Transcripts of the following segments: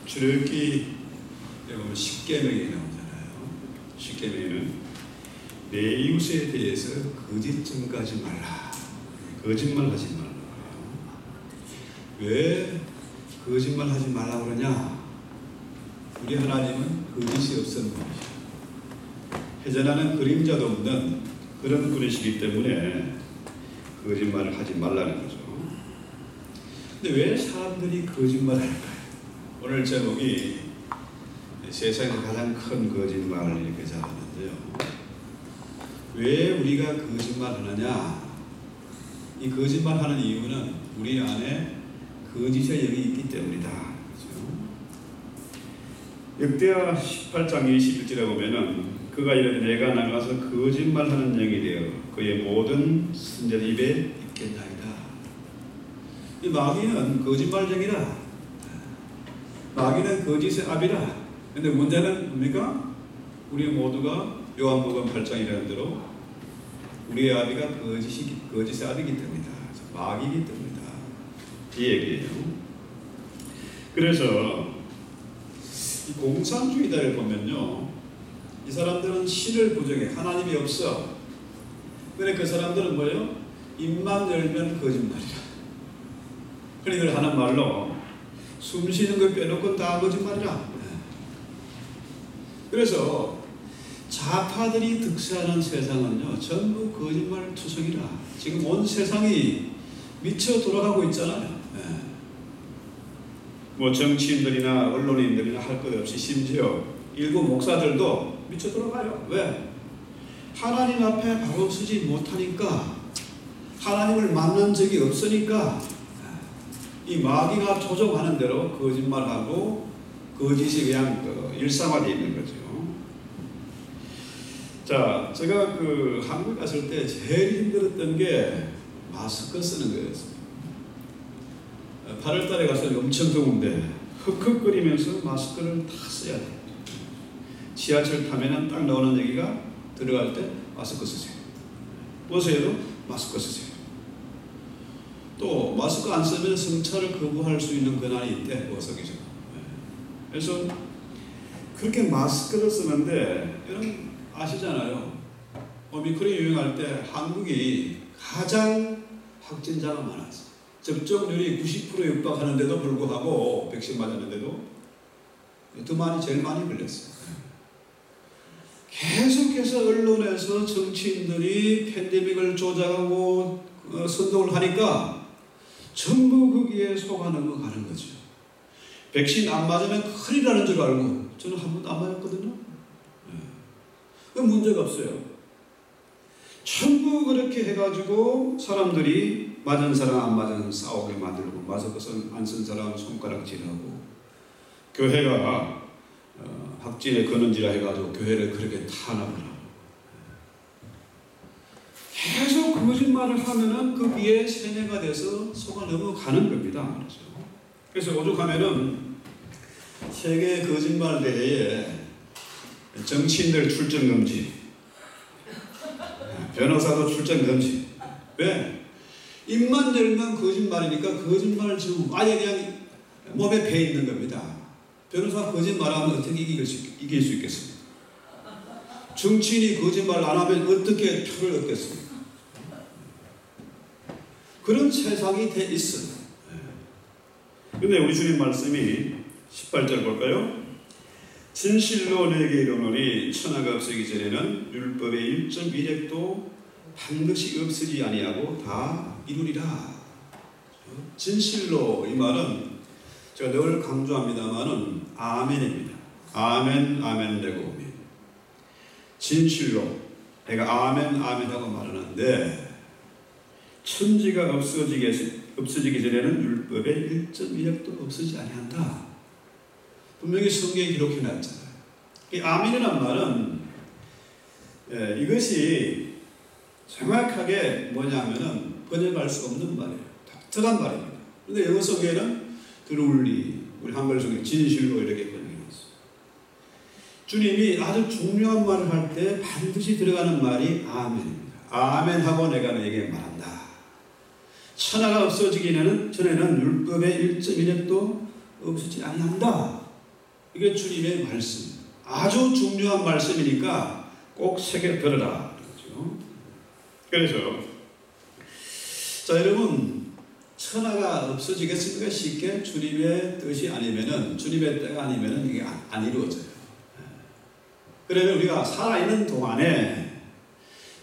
출애굽기 보면 십계명이 나오잖아요. 십계명에는 내 이웃에 대해서 거짓 증거하지 말라, 거짓말하지 말라. 왜 거짓말하지 말라 그러냐? 우리 하나님은 거짓이 없는 분이시죠. 회전하는 그림자도 없는 그런 분이시기 때문에 거짓말을 하지 말라는 거죠. 근데 왜 사람들이 거짓말을 할까요? 오늘 제목이 세상에서 가장 큰 거짓말 이렇게 잡았는데요. 왜 우리가 거짓말하느냐? 이 거짓말하는 이유는 우리 안에 거짓의 영이 있기 때문이다. 그렇죠? 역대하 18장 21절에 보면은 그가 이르되 내가 나가서 거짓말하는 영이 되어 그의 모든 선지자 입에 있겠나이다. 이 마귀는 거짓말쟁이라, 마귀는 거짓의 압이라. 근데 문제는 뭡니까? 우리 모두가 요한복음 8장이라는 대로 우리의 아비가 거짓의 압이기 때문이다. 마귀이기 때문이다. 이 얘기예요. 그래서 이 공산주의자를 보면요, 이 사람들은 신을 부정해. 하나님이 없어. 그래 그 사람들은 뭐예요? 입만 열면 거짓말이라. 흔히들 하는 말로 숨 쉬는 거 빼놓고 다 거짓말이라. 그래서 좌파들이 득세하는 세상은요, 전부 거짓말 투성이라. 지금 온 세상이 미쳐 돌아가고 있잖아요. 뭐 정치인들이나 언론인들이나 할 것 없이 심지어 일부 목사들도 미쳐 돌아가요. 왜? 하나님 앞에 바로 서지 못하니까, 하나님을 만난 적이 없으니까 이 마귀가 조종하는 대로 거짓말하고 거짓이 그냥 일상화되어 있는 거죠. 자, 제가 한국 갔을 때 제일 힘들었던 게 마스크 쓰는 거였어요. 8월 달에 가서 엄청 더운데 흑흑거리면서 마스크를 다 써야 돼요. 지하철 타면은 딱 나오는 얘기가 들어갈 때 마스크 쓰세요. 버스에도 마스크 쓰세요. 또 마스크 안 쓰면 승차를 거부할 수 있는 권한이 있대, 버스기죠. 그래서 그렇게 마스크를 쓰는데, 여러분 아시잖아요. 오미크론이 유행할 때 한국이 가장 확진자가 많았어요. 접종률이 90%에 육박하는데도 불구하고, 백신 맞았는데도 더 많이, 제일 많이 걸렸어요. 계속해서 언론에서 정치인들이 팬데믹을 조작하고 선동을 하니까 전부 거기에 속아 넘어가는 거죠. 백신 안 맞으면 큰일이라는 줄 알고, 저는 한 번도 안 맞았거든요. 그 문제가 없어요. 전부 그렇게 해가지고 사람들이 맞은 사람 안 맞은 싸우게 만들고, 마스크 안 쓴 사람 손가락질하고, 교회가 확진에 거는지라 해가지고 교회를 그렇게 탄압을 하고, 계속 거짓말을 하면은 거기에 세뇌가 돼서 속아 넘어가는 겁니다. 그래서 오죽하면은 세계 거짓말 대회에 정치인들 출전 금지, 변호사도 출전 금지. 왜? 입만 열면 거짓말이니까 거짓말 중 아예 그냥 몸에 배 있는 겁니다. 변호사 거짓말하면 어떻게 이길 수 있겠습니까? 정치인이 거짓말 안 하면 어떻게 표를 얻겠습니까? 그런 세상이 돼 있어요. 근데 우리 주님 말씀이 18절 볼까요? 진실로 내게 이르노니 천하가 없어지기 전에는 율법의 1.1획도 반드시 없어지지 아니하고 다 이루리라. 진실로, 이 말은 제가 늘 강조합니다만은 아멘입니다. 아멘, 아멘 레고미. 진실로 내가 아멘, 아멘하고 말하는데, 천지가 없어지기 전에는 율법의 1.1획도 없어지지 아니한다. 분명히 성경에 기록해놨잖아요. 이 아멘이란 말은 이것이 정확하게 뭐냐면은 번역할 수 없는 말이에요. 독특한 말입니다. 그런데 영어 성경에는 truly, 우리 한글 성경 진실로 이렇게 번역해놨어요. 주님이 아주 중요한 말을 할 때 반드시 들어가는 말이 아멘입니다. 아멘하고 내가 너에게 말한다. 천하가 없어지기 전에는 율법의 1.1획도 없어지지 아니한다. 이게 주님의 말씀. 아주 중요한 말씀이니까 꼭 새겨 들으라. 그렇죠? 그래서 자, 여러분, 천하가 없어지겠습니까? 쉽게 주님의 뜻이 아니면은, 주님의 때가 아니면은 이게 안 이루어져요. 그래서 우리가 살아있는 동안에,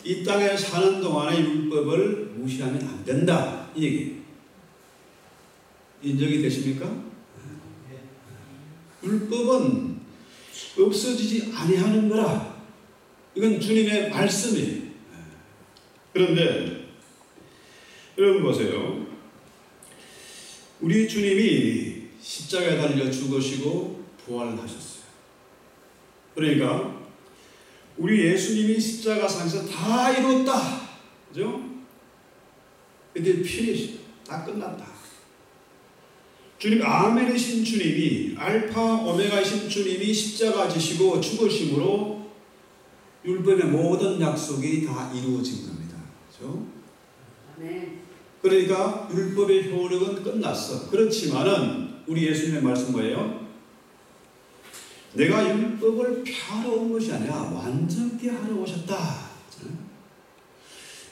이 땅에 사는 동안에 율법을 무시하면 안 된다. 이 얘기. 인정이 되십니까? 율법은 없어지지 아니하는 거라. 이건 주님의 말씀이에요. 그런데 여러분 보세요. 우리 주님이 십자가에 달려 죽으시고 부활하셨어요. 그러니까 우리 예수님이 십자가상에서 다 이뤘다. 그죠? 근데 피니시 다 끝났다. 주님, 아멘이신 주님이, 알파 오메가이신 주님이 십자가 지시고 죽으심으로 율법의 모든 약속이 다 이루어진 겁니다. 그렇죠? 네. 그러니까 율법의 효력은 끝났어. 그렇지만은 우리 예수님의 말씀 뭐예요? 내가 율법을 펴러 온 것이 아니라 완전케 하러 오셨다.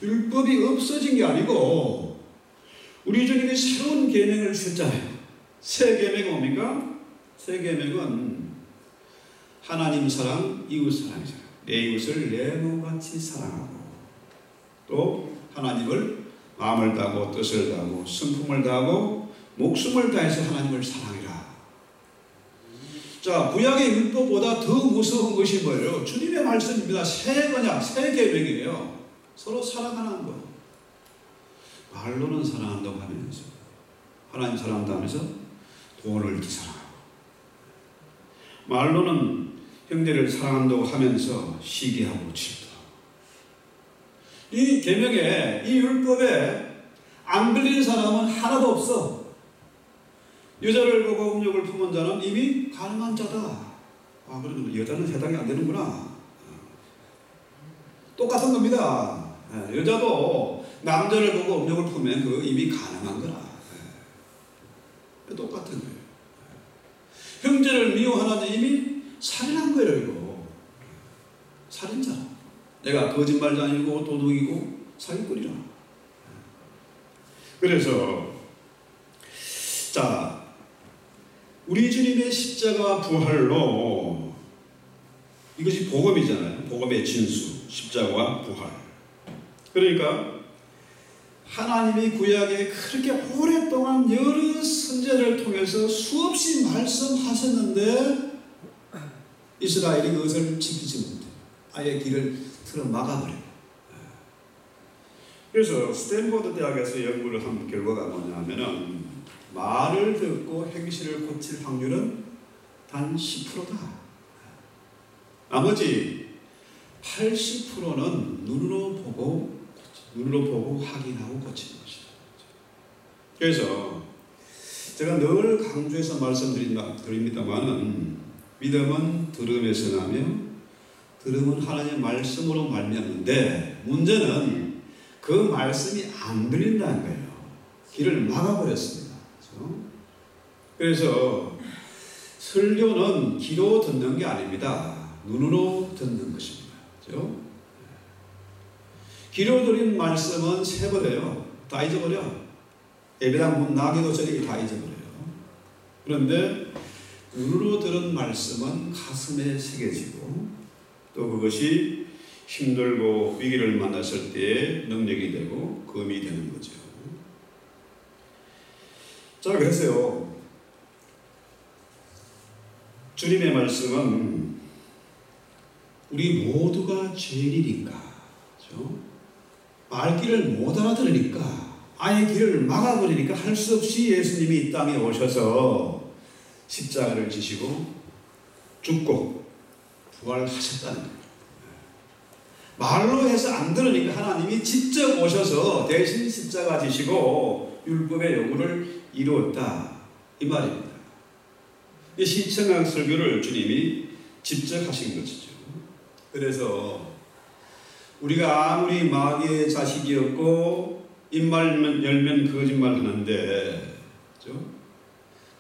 율법이 없어진 게 아니고 우리 주님이 새로운 계명을 주셨잖아요. 새 계명이 뭡니까? 새 계명은 하나님 사랑, 이웃 사랑이잖아요. 내 이웃을 내 몸같이 사랑하고, 또 하나님을 마음을 다하고 뜻을 다하고 성품을 다하고 목숨을 다해서 하나님을 사랑해라. 자, 구약의 율법보다 더 무서운 것이 뭐예요? 주님의 말씀입니다. 새 언약, 새 계명이에요. 서로 사랑하는 거. 말로는 사랑한다고 하면서, 하나님 사랑한다 하면서 돈을 이렇게 사랑하고, 말로는 형제를 사랑한다고 하면서 시기하고 질투하고. 이 계명에, 이 율법에 안 걸리는 사람은 하나도 없어. 여자를 보고 음욕을 품은 자는 이미 가늠한 자다. 아, 그러면 여자는 해당이 안 되는구나. 똑같은 겁니다. 여자도 남자를 보고 음욕을 품으면 그 이미 가늠한 거라. 똑같은 거예요. 형제를 미워하는 이미 살인한 거예요, 이거. 살인자라. 내가 거짓말장이고 도둑이고 사기꾼이라. 그래서 자, 우리 주님의 십자가 부활로, 이것이 복음이잖아요. 복음의 진수, 십자가와 부활. 그러니까 하나님이 구약에 그렇게 오랫동안 여러 선지자를 통해서 수없이 말씀하셨는데 이스라엘이 그것을 지키지 못해요. 아예 길을 틀어 막아버려요. 그래서 스탠포드 대학에서 연구를 한 결과가 뭐냐면은, 말을 듣고 행실을 고칠 확률은 단 10%다. 나머지 80%는 눈으로 보고 확인하고 고치는 것이다. 그래서 제가 늘 강조해서 말씀드립니다만은, 믿음은 들음에서 나며 들음은 하나님의 말씀으로 말미암는데, 문제는 그 말씀이 안 들린다는 거예요. 길을 막아버렸습니다. 그래서 설교는 귀로 듣는 게 아닙니다. 눈으로 듣는 것입니다. 그렇죠? 귀로 들린 말씀은 새버려요. 다 잊어버려. 예배당 문 나기도 전에 다 잊어버려요. 그런데 눈으로 들은 말씀은 가슴에 새겨지고, 또 그것이 힘들고 위기를 만났을 때에 능력이 되고 금이 되는 거죠. 자, 그래서요, 주님의 말씀은 우리 모두가 죄인이니까, 그렇죠? 말귀를 못 알아들으니까, 아예 길을 막아버리니까 할 수 없이 예수님이 이 땅에 오셔서 십자가를 지시고 죽고 부활하셨다는 거예요. 말로 해서 안 들으니까 하나님이 직접 오셔서 대신 십자가 지시고 율법의 요구를 이루었다, 이 말입니다. 이 신청한 설교를 주님이 직접 하신 것이죠. 그래서 우리가 아무리 마귀의 자식이었고 입만 열면 거짓말 하는데, 그렇죠?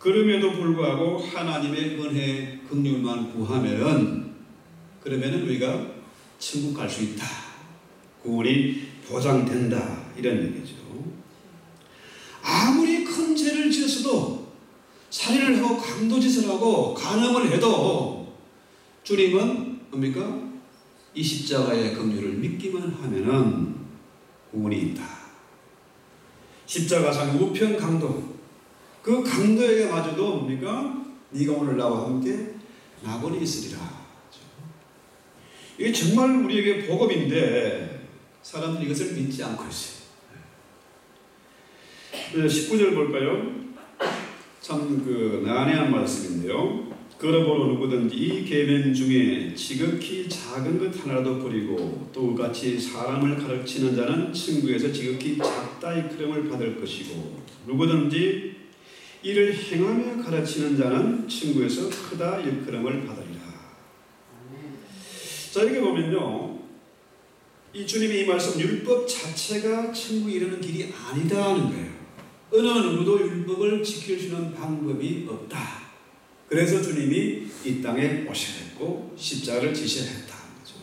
그럼에도 불구하고 하나님의 은혜 긍휼만 구하면 그러면은 우리가 천국 갈 수 있다. 구원이 보장된다. 이런 얘기죠. 아무리 큰 죄를 지었어도 살인을 하고 강도짓을 하고 간음을 해도 주님은 뭡니까? 이 십자가의 긍휼을 믿기만 하면은 구원이 있다. 십자가상 우편 강도, 그 강도에게 마저도 뭡니까? 네가 오늘 나와 함께 낙원이 있으리라. 이게 정말 우리에게 복음인데 사람들이 이것을 믿지 않고 있어요. 19절 볼까요? 참 난해한 말씀인데요. 그러므로 누구든지 이 계명 중에 지극히 작은 것 하나라도 버리고 또 같이 사람을 가르치는 자는 천국에서 지극히 작다 일컬음을 받을 것이고 누구든지 이를 행하며 가르치는 자는 천국에서 크다 일컬음을 받으리라. 자, 이렇게 보면요, 이 주님의 이 말씀, 율법 자체가 천국에 이르는 길이 아니다는 거예요. 어느 누구도 율법을 지킬 수 있는 방법이 없다. 그래서 주님이 이 땅에 오셔야 했고 십자가를 지셔야 했다는 거죠.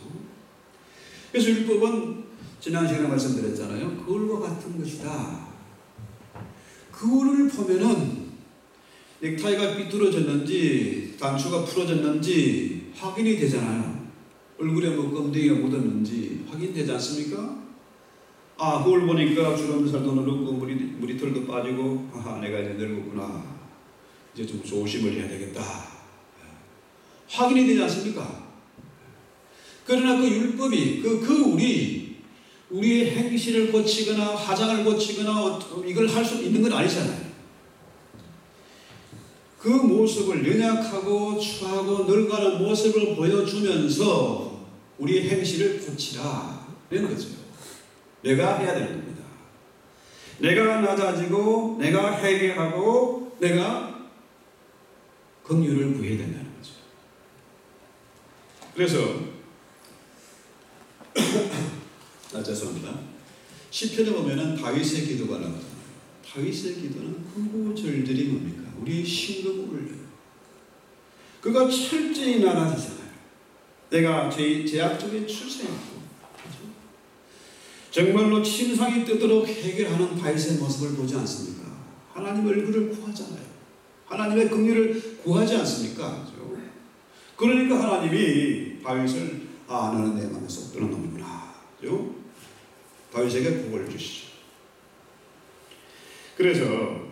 그래서 율법은 지난 시간에 말씀드렸잖아요. 거울과 같은 것이다. 거울을 보면은 넥타이가 삐뚤어졌는지 단추가 풀어졌는지 확인이 되잖아요. 얼굴에 뭐 껌댕이가 묻었는지 확인되지 않습니까? 아, 거울 보니까 주름살도 누르고 물이 털도 빠지고, 아하, 내가 이제 늙었구나. 이제 좀 조심을 해야 되겠다. 확인이 되지 않습니까? 그러나 그 율법이, 우리의 행실을 고치거나 화장을 고치거나 이걸 할 수 있는 건 아니잖아요. 그 모습을 연약하고 추하고 늙어가는 모습을 보여주면서 우리의 행실을 고치라. 이런 거죠. 내가 해야 되는 겁니다. 내가 낮아지고 내가 회개하고 내가 긍휼을 구해야 된다는 거죠. 그래서 죄송합니다. 시편에 보면은 다윗의 기도가 나오잖아요. 다윗의 기도는 구구절절이 뭡니까? 우리의 심금을 울려요. 그가 철저히 나아지잖아요. 내가 제약 중에 출생했고 정말로 침상이 뜨도록 해결하는 다윗의 모습을 보지 않습니까? 하나님 얼굴을 구하잖아요. 하나님의 긍휼을 구하지 않습니까? 그러니까 하나님이 다윗을 너는 내 마음에 쏙 드는 놈이구나. 다윗에게 복을 주시죠. 그래서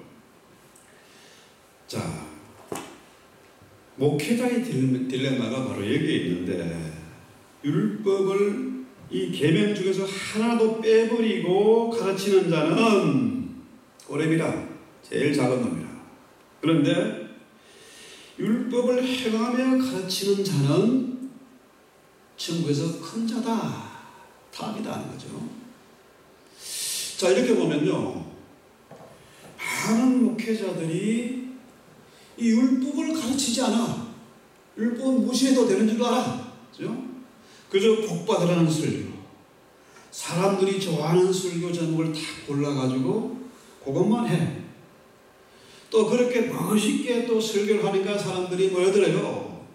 목회자의 딜레마가 바로 여기에 있는데 율법을 이 계명 중에서 하나도 빼버리고 가르치는 자는 꼬레비라, 제일 작은 놈이라. 그런데 율법을 행하며 가르치는 자는 천국에서 큰 자다, 탑이다 하는 거죠. 자, 이렇게 보면요, 많은 목회자들이 이 율법을 가르치지 않아. 율법 무시해도 되는 줄 알아. 그죠? 그저 복받으라는 설교, 사람들이 좋아하는 설교 제목을 다 골라가지고 그것만 해. 또 그렇게 멋있게 또 설교를 하니까 사람들이 모여들어요.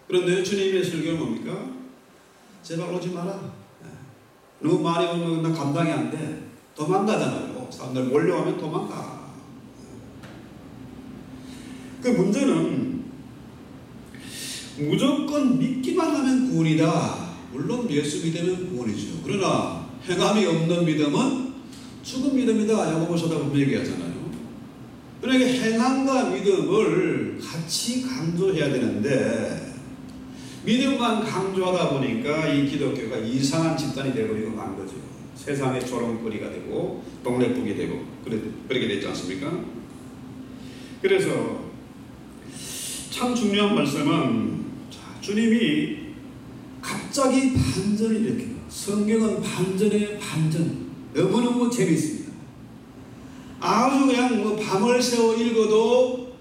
그런데 주님의 설교는 뭡니까? 제발 오지 마라. 너무 많이 오면 나 감당이 안 돼. 도망가잖아요. 사람들 몰려오면 도망가. 그 문제는 무조건 믿기만 하면 구원이다. 물론 예수 믿으면 구원이죠. 그러나 행함이 없는 믿음은 죽은 믿음이다. 야고보서다 보면 얘기하잖아요. 그러니까 행함과 믿음을 같이 강조해야 되는데 믿음만 강조하다 보니까 이 기독교가 이상한 집단이 되어버리고 만 거죠. 세상의 조롱거리가 되고 동네북이 되고 그렇게 되지 않습니까? 그래서 참 중요한 말씀은 주님이 갑자기 반전을 일으켜요. 성경은 반전의 반전. 너무너무 재미있습니다. 아주 그냥 밤을 새워 읽어도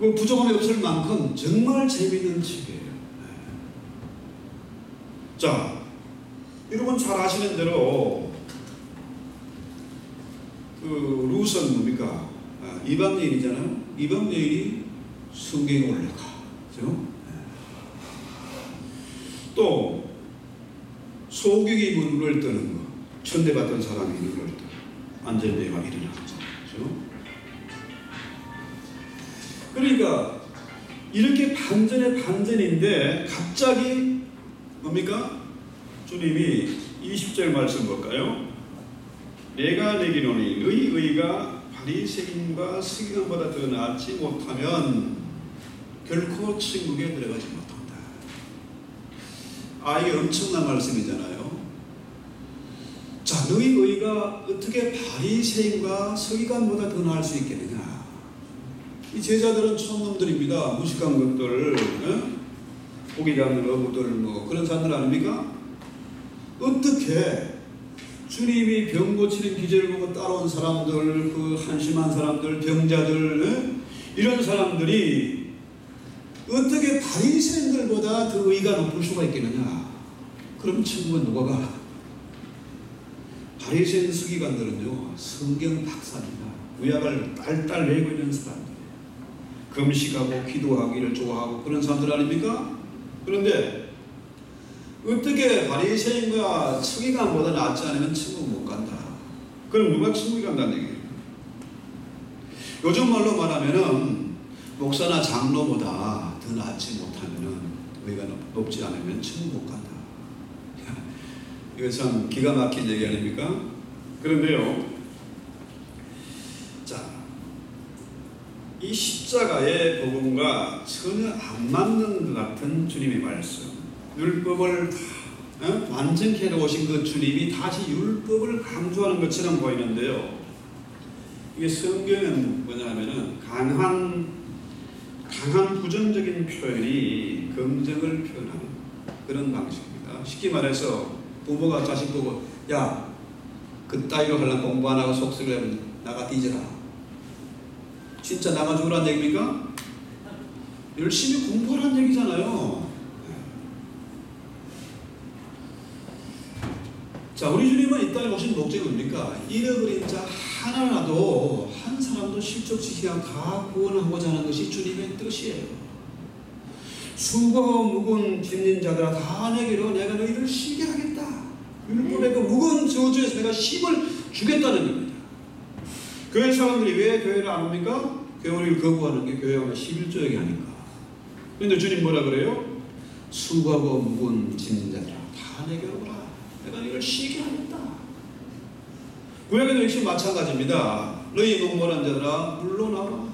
그 부족함이 없을 만큼 정말 재미있는 책이에요. 자, 여러분 잘 아시는 대로 그 루선 뭡니까? 이방 여인이잖아요. 이방 여인이 성경에 올라가. 그죠? 또 소경이 눈을 뜨는 거, 천대받던 사람이 눈을 뜨고 안전대가 일어나죠. 그죠? 그러니까 이렇게 반전의 반전인데 갑자기 뭡니까? 주님이 20절 말씀 볼까요? 내가 내기로니 너희 의가 바리새인과 서기관보다 더 낫지 못하면 결코 천국에 들어가지 못한다. 이게 엄청난 말씀이잖아요. 자, 너희 의가 어떻게 바리새인과 서기관보다 더 나을 수 있겠느냐? 이 제자들은 촌놈들입니다. 무식한 것들, 고기 잡는 어부들, 뭐 그런 사람들 아닙니까? 어떻게 주님이 병 고치는 기적을 보고 따라온 사람들, 그 한심한 사람들, 병자들, 이런 사람들이 어떻게 바리새인들보다 더 의가 높을 수가 있겠느냐? 그럼 천국은 누가 가? 바리새인 서기관들은요, 성경 박사입니다. 구약을 딸딸 외고 있는 사람들. 금식하고 기도하기를 좋아하고 그런 사람들 아닙니까? 그런데 어떻게 바리새인과 서기관보다 낫지 않으면 천국 못 간다. 그럼 누가 천국에 간다는 얘기예요? 요즘 말로 말하면은 목사나 장로보다 더 낫지 못하면은 의가 높지 않으면 천국 못 간다. 이거 참 기가 막힌 얘기 아닙니까? 그런데요, 자, 이 십자가의 복음과 전혀 안 맞는 것 같은 주님의 말씀, 율법을 완전히 해놓으신 그 주님이 다시 율법을 강조하는 것처럼 보이는데요, 이게 성경은 뭐냐 하면은 강한 부정적인 표현이 긍정을 표현하는 그런 방식입니다. 쉽게 말해서 부모가 자식 보고, 야, 그따위로 하려면 공부 안 하고 속쓰려 하면 나가 뒤져라. 진짜 나가 죽으라는 얘기입니까? 열심히 공부하라는 얘기잖아요. 자, 우리 주님은 이 땅에 오신 목적이 뭡니까? 잃어버린 자 하나라도 한 사람도 실족시키고 다 구원하고자 하는 것이 주님의 뜻이에요. 수고하고 무거운 짐진 자들아 다 내게로 내가 너희를 쉬게 하겠다. 율법의 그 무거운 저주에서 내가 힘을 주겠다는 겁니다. 교회 사람들이 왜 교회를 안 옵니까? 교회를 거부하는 게 교회가 11조역이 아닌가. 그런데 주님 뭐라 그래요? 수고하고 무거운 짐진 자들아 다 내게로 오라. 내가 너희를 쉬게 하겠다. 구약에도 역시 마찬가지입니다. 너희 목마른 자들아 물러나라.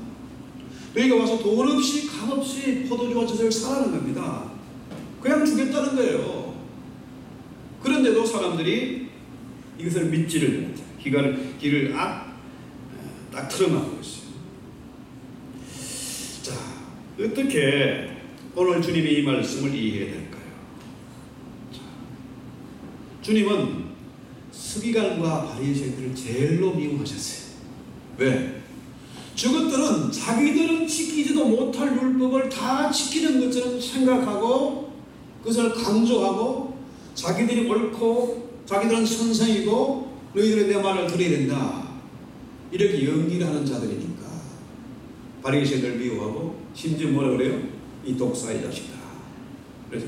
너희가 와서 돈 없이 값 없이 포도주와 젖을 사라는 겁니다. 그냥 주겠다는 거예요. 그런데도 사람들이 이것을 믿지를 못해요. 길을 딱 틀어막고 있어요. 자, 어떻게 오늘 주님이 이 말씀을 이해해야 될까요? 자, 주님은 서기관과 바리새인들을 제일로 미워하셨어요. 왜? 저것들은 자기들은 지키지도 못할 율법을 다 지키는 것처럼 생각하고 그것을 강조하고 자기들이 옳고 자기들은 선생이고 너희들은 내 말을 들어야 된다. 이렇게 연기를 하는 자들이니까 바리새인들 미워하고 심지어 뭐라 그래요? 이 독사의 자식다. 그래서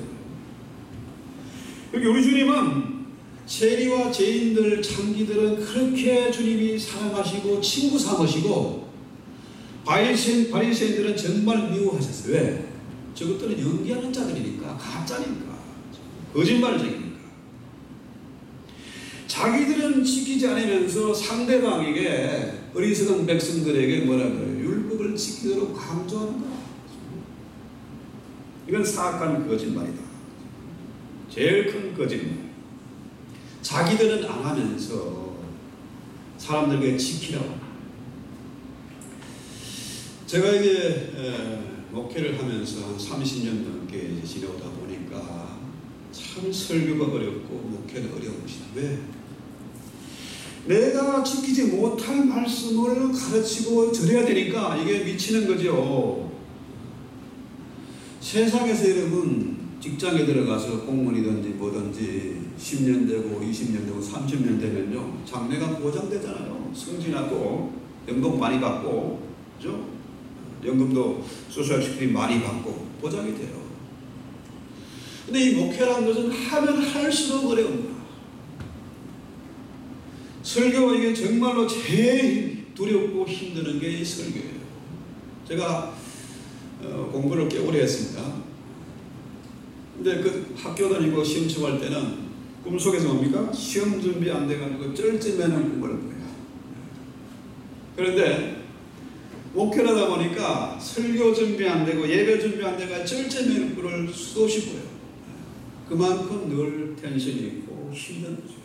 여기 우리 주님은 세리와 죄인들, 창기들은 그렇게 주님이 사랑하시고 친구 삼으시고 바리새인들은 정말 미워하셨어요. 왜? 저것들은 연기하는 자들이니까, 가짜니까, 거짓말쟁이니까. 자기들은 지키지 않으면서 상대방에게, 어리석은 백성들에게 뭐라 그래요? 율법을 지키도록 강조하는 거야. 이건 사악한 거짓말이다. 제일 큰 거짓말. 자기들은 안 하면서 사람들에게 지키라고. 제가 이제 목회를 하면서 한 30년 넘게 지내오다 보니까 참 설교가 어렵고 목회는 어려운 것이다. 왜? 내가 지키지 못할 말씀을 가르치고 전해야 되니까 이게 미치는 거죠. 세상에서 여러분 직장에 들어가서 공무원이든지 뭐든지 10년 되고 20년 되고 30년 되면요 장래가 보장되잖아요. 승진하고 연금 많이 받고, 그죠? 연금도 소셜 시큐리티 많이 받고 보장이 돼요. 근데 이 목회라는 것은 하면 할수록 어려운 거야. 설교가 이게 정말로 제일 두렵고 힘드는 게 이 설교예요. 제가 공부를 꽤 오래 했습니다. 근데 그 학교 다니고 시험 치고 할 때는 꿈속에서 뭡니까? 시험 준비 안 돼가지고 쩔쩔매는 꿈을 꿔요. 그런데 목회를 하다 보니까 설교 준비 안 되고 예배 준비 안 되고 쩔쩔매는 꿈을 수없이 꿔요. 그만큼 늘 텐션이 있고 힘든 거죠.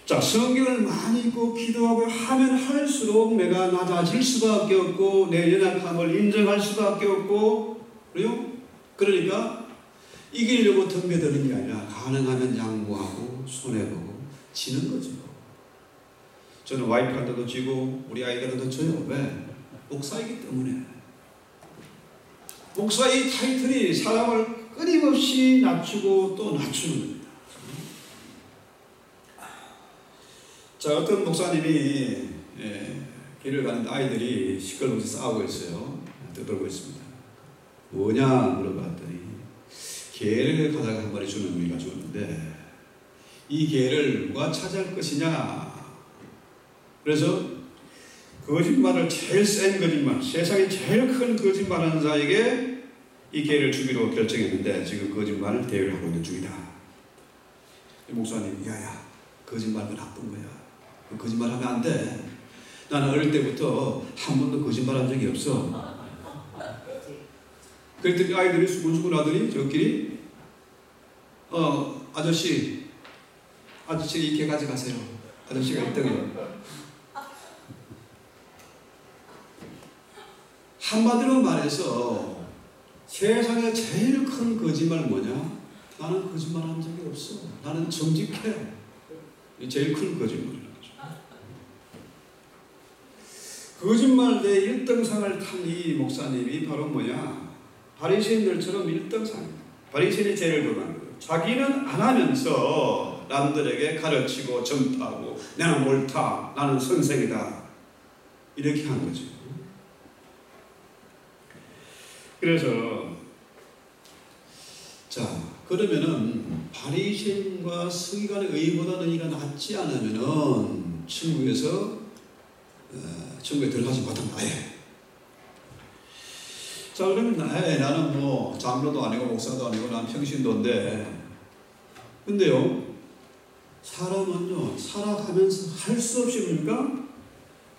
자, 성경을 많이 읽고 기도하고 하면 할수록 내가 낮아질 수밖에 없고 내 연약함을 인정할 수밖에 없고, 그래요? 그러니까 이기려고 덤벼드는 게 아니라 가능하면 양보하고 손해보고 지는 거죠. 저는 와이프한테도 지고 우리 아이들한테도 져요. 왜? 목사이기 때문에. 목사의 타이틀이 사람을 끊임없이 낮추고 또 낮추는 겁니다. 자, 어떤 목사님이 길을 가는데 아이들이 시끌벅적 싸우고 있어요. 떠들고 있습니다. 뭐냐 물어봤더니 개를 가다가 한 마리 주는 놈이 가져왔는데 이 개를 누가 차지할 것이냐. 그래서 거짓말을 제일 센 거짓말, 세상에 제일 큰 거짓말하는 자에게 이 개를 주기로 결정했는데 지금 거짓말을 대회를 하고 있는 중이다. 목사님, 야야, 거짓말은 나쁜 거야. 거짓말하면 안 돼. 나는 어릴 때부터 한 번도 거짓말한 적이 없어. 그랬더니 아이들이 수근수근 하더니 저끼리 아저씨 이 개 가져가세요. 아저씨가 1등이요. 한마디로 말해서 세상에 제일 큰 거짓말 뭐냐? 나는 거짓말한 적이 없어. 나는 정직해. 이 제일 큰 거짓말이라는 거죠. 거짓말 내 1등상을 탄 이 목사님이 바로 뭐냐? 바리새인들처럼 1등상입니다. 바리새인이 죄를 범한 거예요. 자기는 안 하면서 남들에게 가르치고 전파하고 나는 옳다, 나는 선생이다 이렇게 한 거죠. 그래서 자, 그러면은 바리새인과 서기관의 의보다는 이가 낫지 않으면은 천국에 들어가지 못한다. 자, 그러면 나는 뭐 장로도 아니고 목사도 아니고 난 평신도인데, 근데요, 사람은요 살아가면서 할 수 없이 뭡니까?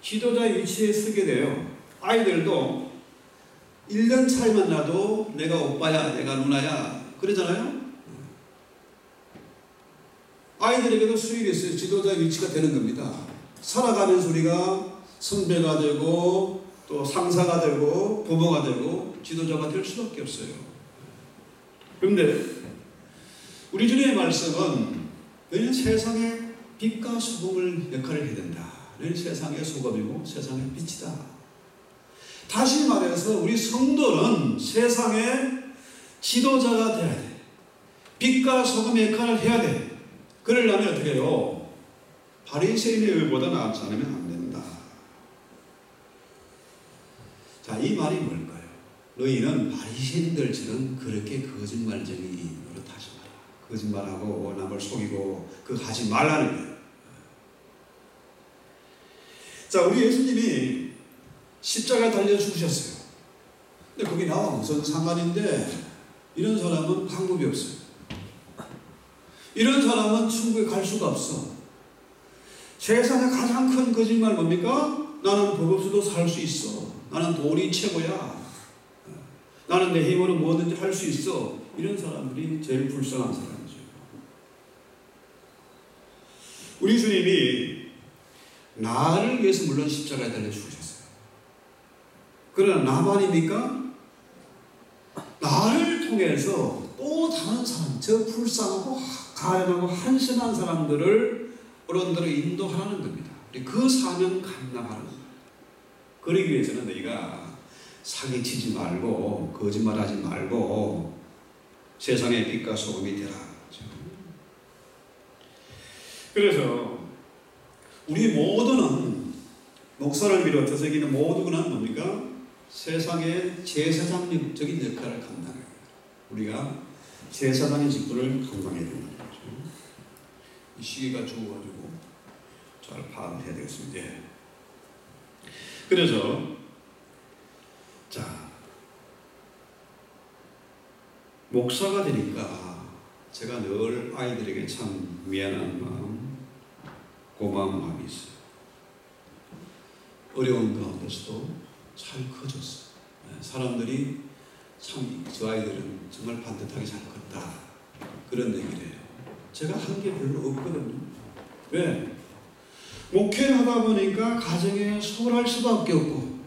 지도자 위치에 서게 돼요. 아이들도 1년 차이만 나도 내가 오빠야, 내가 누나야 그러잖아요. 아이들에게도 수익이 있어요. 지도자 위치가 되는 겁니다. 살아가면서 우리가 선배가 되고 또 상사가 되고 부모가 되고 지도자가 될 수밖에 없어요. 그런데 우리 주님의 말씀은 너희는 세상의 빛과 소금을 역할을 해야 된다. 너희는 세상의 소금이고 세상의 빛이다. 다시 말해서 우리 성도는 세상의 지도자가 돼야 돼. 빛과 소금의 역할을 해야 돼. 그러려면 어떻게 해요? 바리새인의 의보다 나지 않으면 안 된다. 자, 이 말이 뭘까요? 너희는 바리새인들처럼 그렇게 거짓말쟁이 노릇하지 마라. 거짓말하고 남을 속이고 그거 하지 말라는 거예요. 자, 우리 예수님이 십자가에 달려 죽으셨어요. 근데 거기 나와 무슨 상관인데 이런 사람은 방법이 없어요. 이런 사람은 천국에 갈 수가 없어. 세상에 가장 큰 거짓말 뭡니까? 나는 법 없이도 살 수 있어. 나는 돈이 최고야. 나는 내 힘으로 뭐든지 할 수 있어. 이런 사람들이 제일 불쌍한 사람이죠. 우리 주님이 나를 위해서 물론 십자가에 달려 죽으셨어요. 그러나 나만입니까? 나를 통해서 또 다른 사람, 저 불쌍하고 가련하고 한심한 사람들을 어른들로 인도하라는 겁니다. 그 사명 감당하는 겁니다. 그러기 위해서는 너희가 사기치지 말고 거짓말하지 말고 세상의 빛과 소금이 되라. 그래서 우리 모두는 목사를 비롯해서 여기는 모두가 뭡니까? 세상의 제사장적인 역할을 감당해요. 우리가 제사장의 직분을 감당해야 된다는 거죠. 이 시기가 좋아가지고 잘 파악해야 되겠습니다. 그래서 자, 목사가 되니까 제가 늘 아이들에게 참 미안한 마음, 고마운 마음이 있어요. 어려운 가운데서도 잘 커졌어요. 사람들이 참 저 아이들은 정말 반듯하게 잘 컸다, 그런 얘기를 해요. 제가 한 게 별로 없거든요. 왜? 목회를 하다 보니까 가정에 소홀할 수밖에 없고,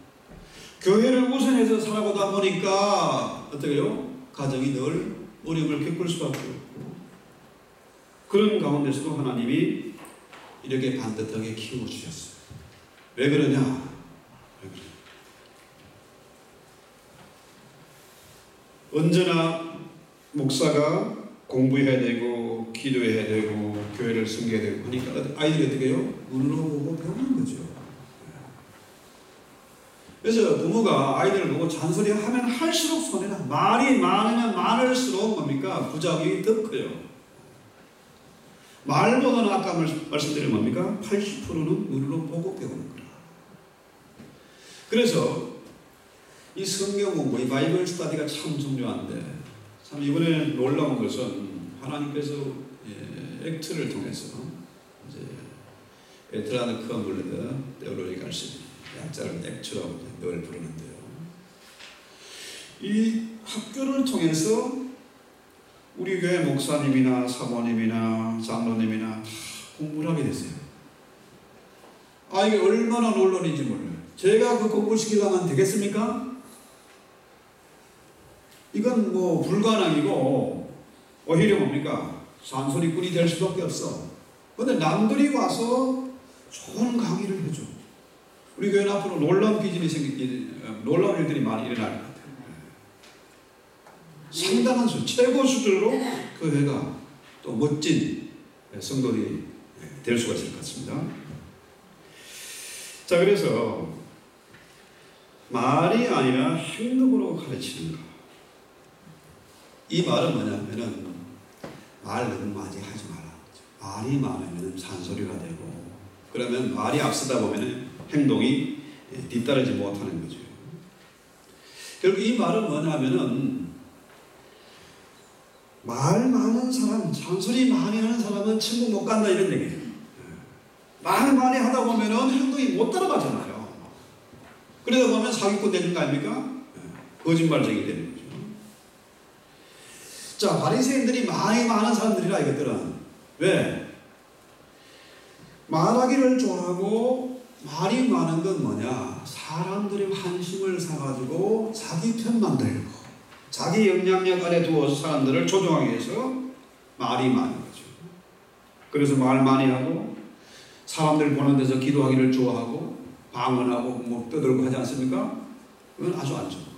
교회를 우선해서 살아가다 보니까 어떻게요? 가정이 늘 어려움을 겪을 수밖에 없고, 그런 가운데서도 하나님이 이렇게 반듯하게 키워주셨어요. 왜 그러냐? 왜 그러냐? 언제나 목사가 공부해야 되고 기도해야 되고 교회를 섬겨야 되고 하니까 아이들이 어떻게 해요? 눈으로 보고 배우는 거죠. 그래서 부모가 아이들을 보고 잔소리하면 할수록 손해나, 말이 많으면 많을수록 뭡니까? 부작용이 더 커요. 말보다는 아까 말씀드린 뭡니까? 80%는 눈으로 보고 배우는 거라. 그래서 이 성경 공부, 이 바이블 스터디가 참 중요한데, 참 이번에 놀라운 것은 하나님께서 액트를 통해서 이제 에트라는 컨블레드 테올로지컬 약자를 액트라고 늘 부르는데요. 이 학교를 통해서 우리 교회 목사님이나 사모님이나 장로님이나 다 공부를 하게 됐어요. 아, 이게 얼마나 논란인지 몰라요. 제가 그 공부를 시키려면 되겠습니까? 이건 뭐 불가능이고 오히려 뭡니까? 잔소리꾼이 될 수밖에 없어. 그런데 남들이 와서 좋은 강의를 해줘. 우리 교회는 앞으로 놀라운 비즈니스, 놀라운 일들이 많이 일어날 것 같아요. 상당한 최고 수준으로 교회가 또 멋진 성도들이 될 수가 있을 것 같습니다. 자, 그래서 말이 아니라 행동으로 가르치는 것. 이 말은 뭐냐면은 말 너무 많이 하지 마라. 말이 많으면 잔소리가 되고, 그러면 말이 앞서다 보면 행동이 뒤따르지 못하는 거죠. 결국 이 말은 뭐냐면은 말 많은 사람, 잔소리 많이 하는 사람은 천국 못 간다, 이런 얘기예요. 말 많이 하다 보면은 행동이 못 따라가잖아요. 그러다 보면 사기꾼 되는 거 아닙니까? 거짓말쟁이 되는 거죠. 자, 바리새인들이 많이 많은 사람들이라, 이것들은. 왜? 말하기를 좋아하고 말이 많은 건 뭐냐? 사람들의 환심을 사가지고 자기 편만 들고 자기 영향력 안에 두어서 사람들을 조종하기 위해서 말이 많은 거죠. 그래서 말 많이 하고 사람들 보는 데서 기도하기를 좋아하고 방언하고 뭐 떠들고 하지 않습니까? 그건 아주 안 좋은 거예요.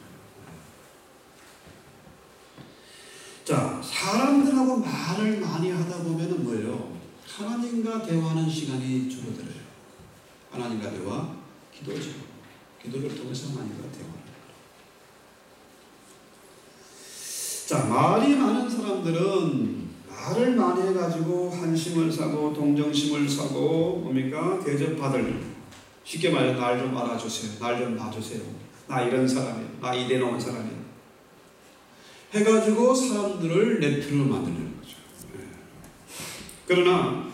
자, 사람들하고 말을 많이 하다 보면은 뭐예요? 하나님과 대화하는 시간이 줄어들어요. 하나님과 대화, 기도죠. 기도를 통해서 하나님과 대화를. 자, 말이 많은 사람들은 말을 많이 해가지고 환심을 사고 동정심을 사고 뭡니까? 대접받을, 쉽게 말해 날 좀 알아주세요. 날 좀 봐주세요. 나 이런 사람이에요. 나 이대 놓은 사람이에요. 해가지고 사람들을 내 편으로 만들려는 거죠. 그러나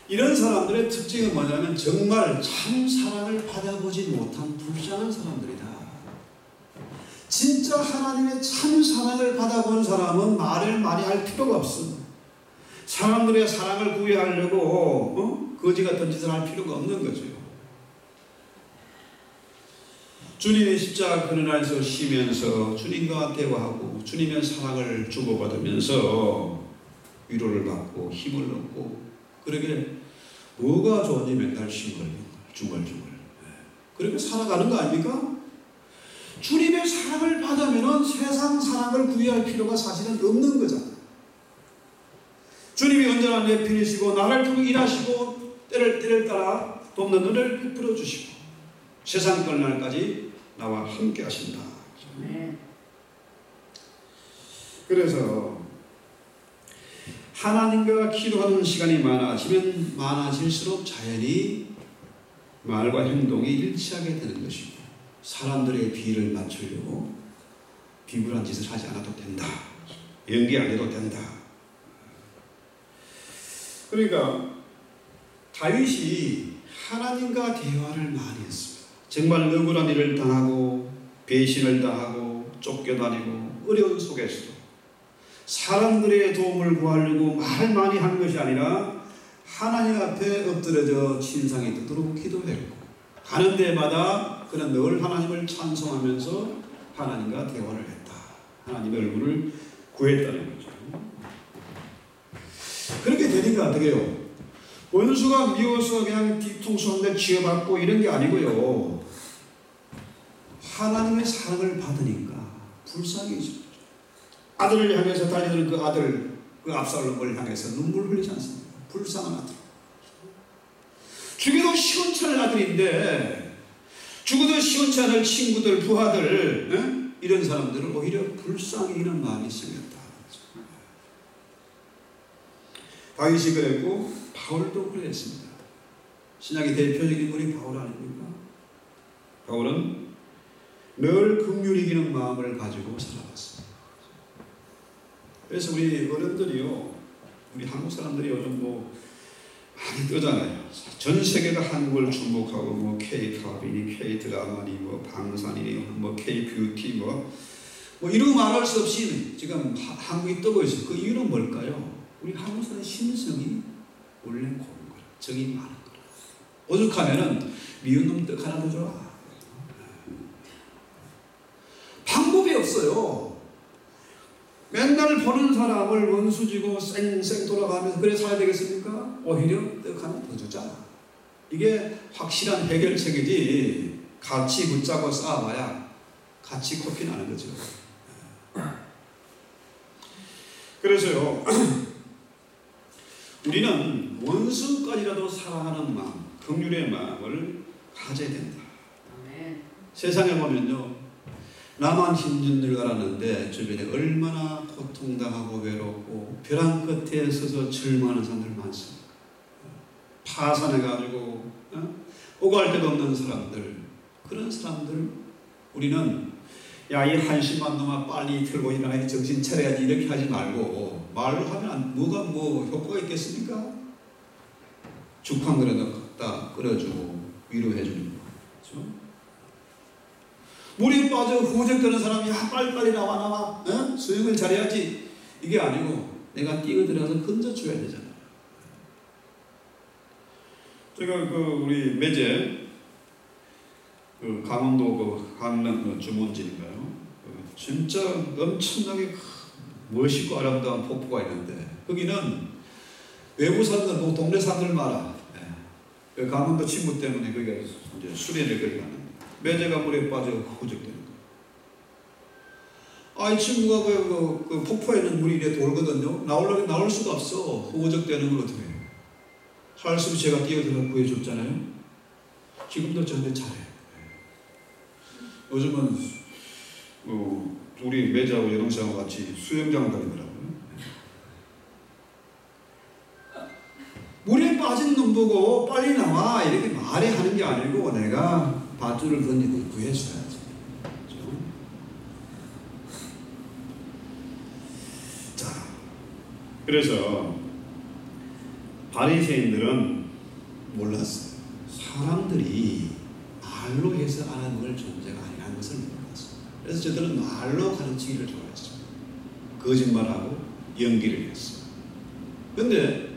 이런 사람들의 특징은 뭐냐면 정말 참 사랑을 받아보지 못한 불쌍한 사람들이다. 진짜 하나님의 참 사랑을 받아본 사람은 말을 많이 할 필요가 없어. 사람들의 사랑을 구해하려고 거지 같은 짓을 할 필요가 없는 거죠. 주님의 십자가 그늘에서 쉬면서 주님과 대화하고 주님의 사랑을 주고받으면서 위로를 받고 힘을 얻고, 그러게 뭐가 좋으니 맨날 중얼중얼 그렇게 살아가는 거 아닙니까? 주님의 사랑을 받으면 세상 사랑을 구해할 필요가 사실은 없는 거잖아요. 주님이 언제나 내 편이시고 나를 통해 일하시고 때를 따라 돕는 은혜를 베풀어 주시고 세상 끝날까지 나와 함께 하신다. 그래서 하나님과 기도하는 시간이 많아지면 많아질수록 자연히 말과 행동이 일치하게 되는 것이고 사람들의 비를 맞추려고 비굴한 짓을 하지 않아도 된다. 연기 안 해도 된다. 그러니까 다윗이 하나님과 대화를 많이 했습니다. 정말 억울한 일을 당하고 배신을 당하고 쫓겨다니고 어려운 속에서도 사람들의 도움을 구하려고 말 많이 한 것이 아니라 하나님 앞에 엎드려져 침상에 뜨도록 기도했고 가는 데마다 그는 늘 하나님을 찬송하면서 하나님과 대화를 했다. 하나님의 얼굴을 구했다는 거죠. 그렇게 되니까 어떻게 해요? 원수가 미워서 그냥 뒤통수 한 대 쥐어받고 이런 게 아니고요. 하나님의 사랑을 받으니까 불쌍해지죠. 아들을 향해서 달리는 그 아들, 그 압살롬을 향해서 눈물 흘리지 않습니다. 불쌍한 아들. 죽여도 시원찮을 아들인데 죽어도 시원치 않을 친구들, 부하들 이런 사람들은 오히려 불쌍히 이런 마음이 생겼다. 다윗이 그랬고 바울도 그랬습니다. 신약의 대표적인 인물이 바울 아닙니까? 바울은 늘 긍휼히 여기는 마음을 가지고 살아왔습니다. 그래서 우리 어른들이요, 우리 한국 사람들이 요즘 많이 뜨잖아요. 전 세계가 한국을 주목하고 K-팝이니 K-드라마니 방산이니 K-뷰티 이런 말할 수 없이 지금 한국이 뜨고 있어요. 그 이유는 뭘까요? 우리 한국 사람의 심성이 원래 고른 거라. 정이 많은 거라. 오죽하면은 미운 놈 떡 하나 더 줘라. 방법이 없어요. 맨날 보는 사람을 원수지고 쌩쌩 돌아가면서 그래 살아야 되겠습니까? 오히려 떡 하나 더 주자. 이게 확실한 해결책이지 같이 붙잡고 싸워봐야 같이 코피 나는 거죠. 그래서요, 우리는 원수까지라도 사랑하는 마음, 긍휼의 마음을 가져야 된다. 세상에 보면요, 나만 힘든 줄 알았는데 주변에 얼마나 고통당하고 외롭고 벼랑 끝에 서서 절망하는 사람들 많습니다. 파산해가지고 오갈 데도 없는 사람들, 그런 사람들 우리는 야, 이 한심한 놈아 빨리 들고 일어나야지, 정신 차려야지 이렇게 하지 말고 말로 하면 뭐가 효과가 있겠습니까? 죽 한 그릇 갖다 끓여주고 위로해주는 거. 그렇죠? 물에 빠져 후적되는 사람이 야, 빨리빨리 나와 수영을 잘해야지 이게 아니고 내가 뛰어들어서 건져줘야 되잖아. 제가 우리 매제 강원도 강남 주문진인가요? 진짜 엄청나게 멋있고 아름다운 폭포가 있는데 거기는 외부 사람들, 동네 사람들 많아. 강원도 친구 때문에 거기가 이제 수련을 거기 가는. 매제가 물에 빠져 후적되는 거예요. 이 친구가 그 폭포에 있는 물이 이래 돌거든요. 나올 수가 없어. 후적되는 걸 어떻게 해요? 할수록 제가 뛰어들어 구해줬잖아요. 지금도 저한테 잘해. 요즘은 우리 매제하고 여동생하고 같이 수영장을 다니더라고요. 물에 빠진 놈 보고 빨리 나와 이렇게 말해 하는 게 아니고 내가 밧줄을 던지고 구해줘야지. 그렇죠? 자, 그래서 바리새인들은 몰랐어요. 사람들이 말로 해서 알아먹을 존재가 아니라는 것을 몰랐어요. 그래서 저들은 말로 가르치기를 좋아했어요. 거짓말하고 연기를 했어요. 그런데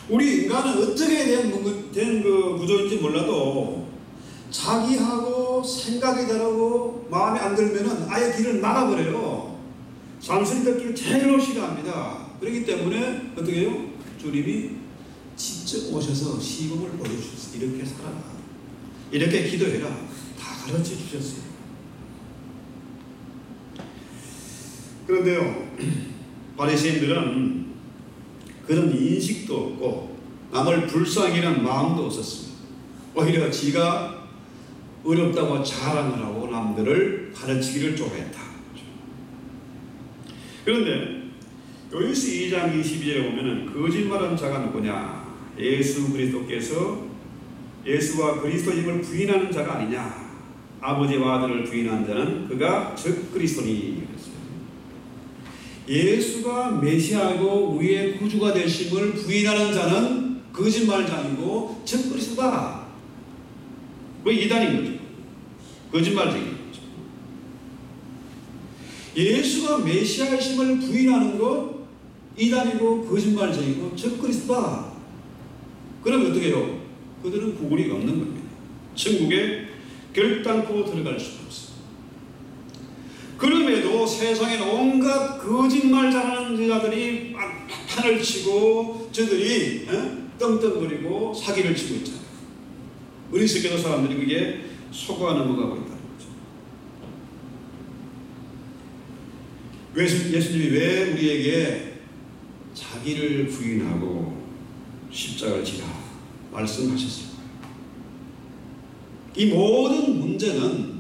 우리 인간은 어떻게 된 그 구조인지 몰라도 자기하고 생각이 다르고 마음에 안 들면은 아예 길을 막아버려요. 잔소리 듣기를 제일 싫어합니다. 그렇기 때문에 어떻게 해요? 주님이 직접 오셔서 시범을 보여주셨어요. 이렇게 살아라, 이렇게 기도해라, 다 가르쳐 주셨어요. 그런데요, 바리새인들은 그런 인식도 없고 남을 불쌍히 여기는 마음도 없었습니다. 오히려 지가 어렵다고 자랑을 하고 남들을 가르치기를 좋아했다. 그런데 요한일서 2장 22절에 보면은 거짓말한 자가 누구냐? 예수 그리스도께서 예수와 그리스도임을 부인하는 자가 아니냐? 아버지와 아들을 부인한 자는 그가 즉 그리스도니. 예수가 메시아이고 우리의 구주가 되심을 부인하는 자는 거짓말장이고 즉 그리스도다. 그 이단인 거죠. 거짓말쟁이인 거죠. 예수가 메시아이심을 부인하는 것 이단이고 거짓말쟁이고 즉 그리스도다. 그러면 어떻게 해요? 그들은 구원이 없는 겁니다. 천국에 결단코 들어갈 수가 없어요. 그럼에도 세상에 온갖 거짓말 잘하는 자들이 막 판을 치고 저들이 떵떵거리고 사기를 치고 있잖아요. 우리 속에도 사람들이 그게 속아 넘어가고 있다는 거죠. 예수님이 왜 우리에게 자기를 부인하고 십자가를 지라 말씀하셨을까요? 이 모든 문제는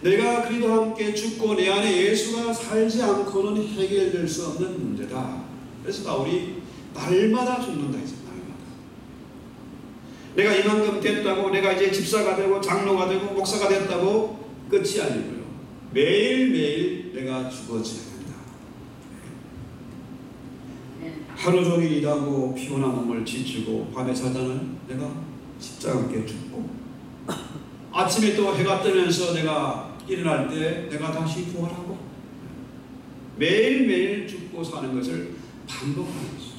내가 그리스도와 함께 죽고 내 안에 예수가 살지 않고는 해결될 수 없는 문제다. 그래서 바울이 날마다 죽는다 했어요. 날마다. 내가 이만큼 됐다고 내가 이제 집사가 되고 장로가 되고 목사가 됐다고 끝이 아니고요. 매일매일 내가 죽어져야 된다. 하루 종일 일하고 피곤한 몸을 지치고 밤에 자자는 내가 십자가와 함께 죽고 아침에 또 해가 뜨면서 내가 일어날 때 내가 다시 부활하고 매일매일 죽고 사는 것을 반복하는 것이죠.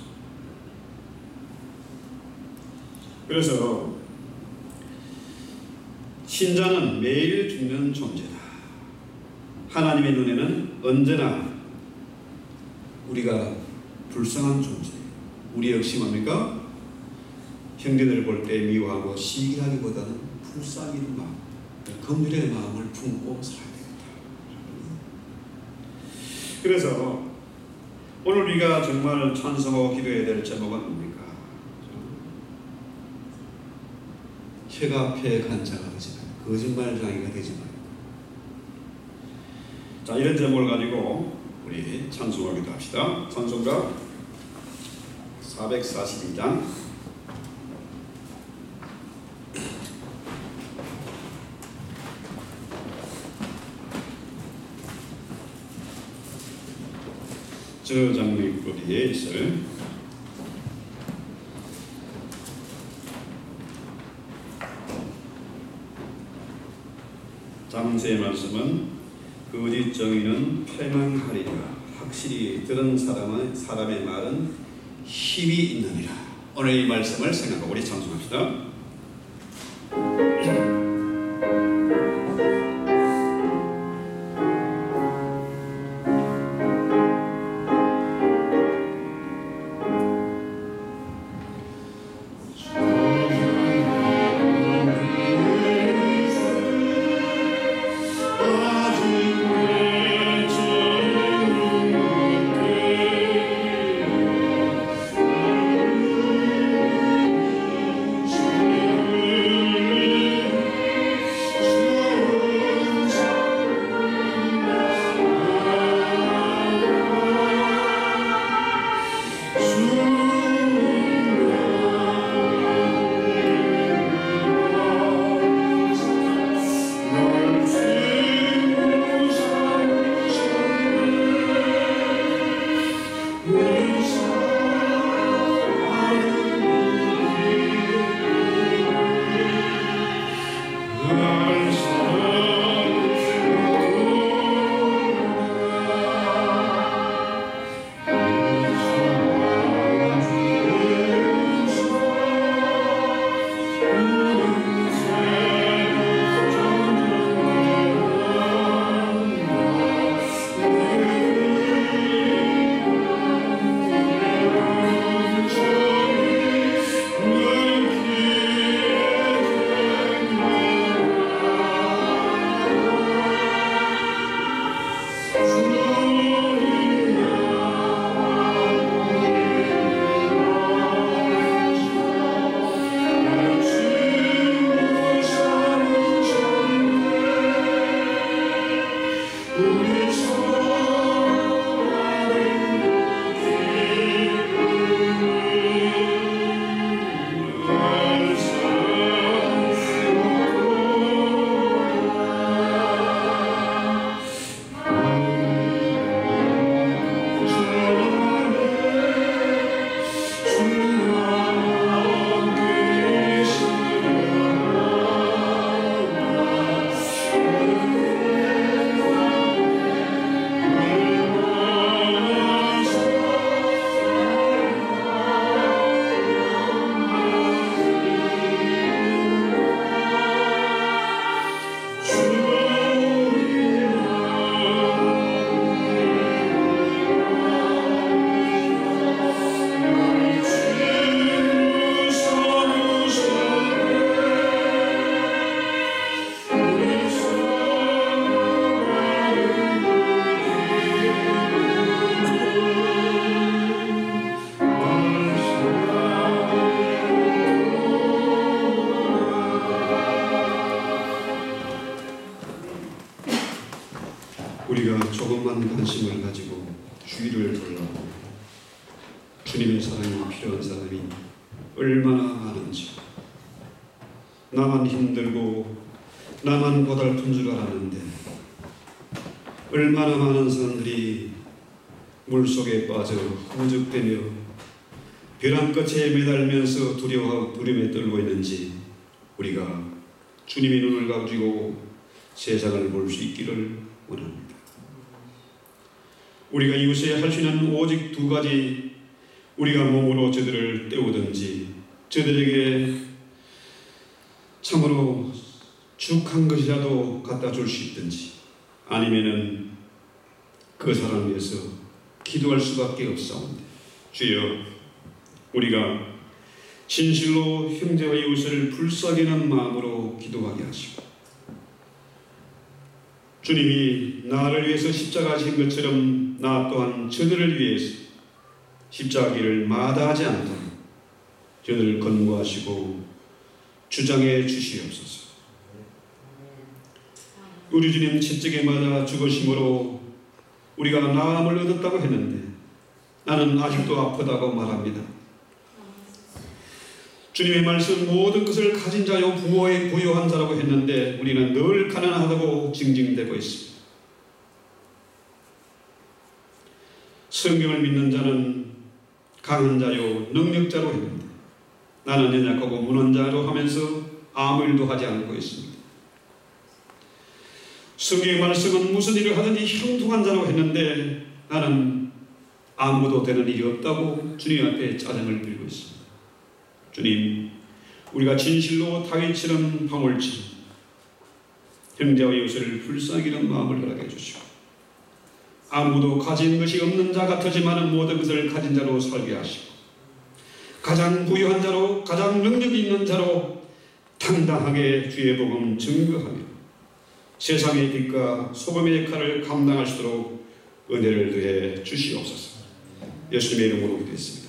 그래서 신자는 매일 죽는 존재다. 하나님의 눈에는 언제나 우리가 불쌍한 존재예요. 우리 역시 뭡니까? 형제들을 볼 때 미워하고 시기하기보다는 불쌍히 있는 마음, 긍휼의 마음을 품고 살아야 되겠다. 그래서 오늘 우리가 정말 찬송하고 기도해야 될 제목은 뭡니까? 혀가 앞에 간 자가 되지 말고 거짓말장이가 되지 말고. 자, 이런 제목을 가지고 우리 찬송하기도 합시다. 찬송가 442장 저 장미꽃에 있을 잠세의 말씀은 거짓 정의는 패망하리라. 확실히 들은 사람의 말은 힘이 있느니라. 오늘 이 말씀을 생각하고 우리 찬송합시다. 우리가 조금만 관심을 가지고 주위를 돌아보고 주님의 사랑이 필요한 사람이 얼마나 많은지, 나만 힘들고 나만 고달픈 줄 알았는데 얼마나 많은 사람들이 물속에 빠져 허우적대며 벼랑 끝에 매달면서 두려움에 떨고 있는지 우리가 주님의 눈을 가지고 세상을 볼 수 있기를 원합니다. 우리가 이웃에 할 수 있는 오직 두 가지, 우리가 몸으로 저들을 때우든지 저들에게 참으로 죽한 것이라도 갖다 줄 수 있든지, 아니면은 그 사람을 위해서 기도할 수밖에 없사온데, 주여, 우리가 진실로 형제와 이웃을 불쌍히는 마음으로 기도하게 하시고, 주님이 나를 위해서 십자가 지신 것처럼 나 또한 저들을 위해서 십자가 길을 마다하지 않도록 저들을 권고하시고 주장해 주시옵소서. 우리 주님 채찍에 맞아 죽으심으로 우리가 나음을 얻었다고 했는데 나는 아직도 아프다고 말합니다. 주님의 말씀, 모든 것을 가진 자요 부모에 부유한 자라고 했는데 우리는 늘 가난하다고 징징대고 있습니다. 성경을 믿는 자는 강한 자요 능력자로 했는데 나는 연약하고 무넌 자로 하면서 아무 일도 하지 않고 있습니다. 성경의 말씀은 무슨 일을 하든지 형통한 자로 했는데 나는 아무도 되는 일이 없다고 주님 앞에 짜증을 빌고 있습니다. 주님, 우리가 진실로 다윗처럼 방울처럼 형제와 이웃을 불쌍히 여기는 마음을 허락해 주시고, 아무도 가진 것이 없는 자 같으지만 모든 것을 가진 자로 살게 하시고, 가장 부유한 자로, 가장 능력이 있는 자로 당당하게 주의 복음 증거하며 세상의 빛과 소금의 역할을 감당할 수 있도록 은혜를 더해 주시옵소서. 예수님의 이름으로 기도했습니다.